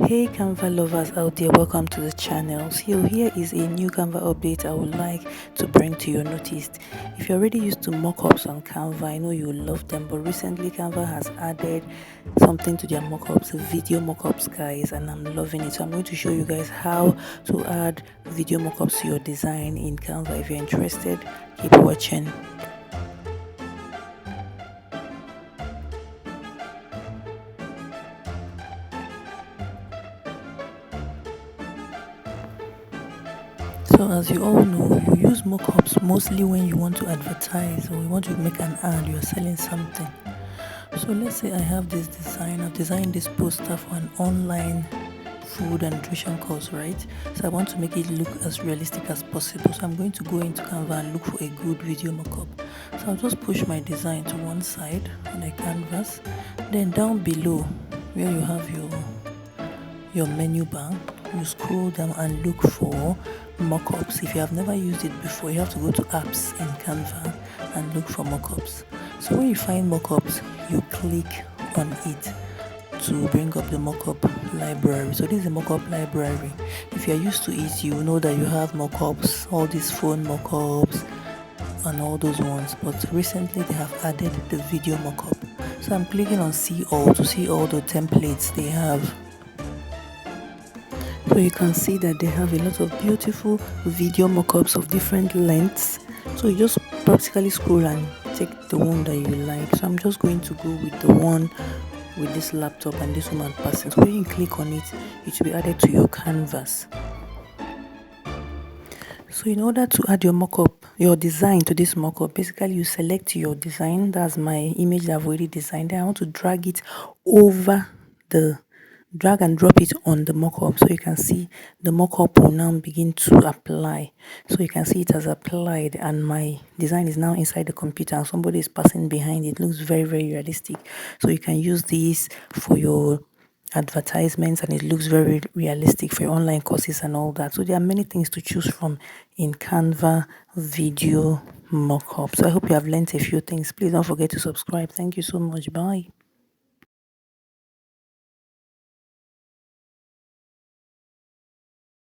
Hey Canva lovers out there, welcome to the channel. So here is a new Canva update I would like to bring to your notice. If you're already used to mockups on Canva, I know you love them, but recently Canva has added something to their mockups, video mockups guys, and I'm loving it. So I'm going to show you guys how to add video mockups to your design in Canva. If you're interested, keep watching. So as you all know, you use mockups mostly when you want to advertise or you want to make an ad, you're selling something. So let's say I have this design, I've designed this poster for an online food and nutrition course, right? So I want to make it look as realistic as possible. So I'm going to go into Canva and look for a good video mockup. So I'll just push my design to one side on a canvas. Then down below where you have your menu bar, you scroll down and look for mockups. If you have never used it before, you have to go to apps in Canva and look for mockups. So when you find mockups, you click on it to bring up the mockup library. So this is a mockup library. If you're used to it, you know that you have mockups, all these phone mockups and all those ones, but recently they have added the video mockup. So I'm clicking on see all to see all the templates they have. So you can see that they have a lot of beautiful video mockups of different lengths. So you just practically scroll and take the one that you like. So I'm just going to go with the one with this laptop and this woman passing. So when you click on it, it will be added to your canvas. So in order to add your design to this mockup, basically you select your design. That's my image that I've already designed. Then I want to drag it over drag and drop it on the mockup, so you can see the mockup will now begin to apply. So you can see it has applied and my design is now inside the computer and somebody is passing behind. It looks very, very realistic. So you can use this for your advertisements and it looks very realistic for your online courses and all that. So there are many things to choose from in Canva video mockup. So I hope you have learned a few things. Please don't forget to subscribe. Thank you so much. Bye.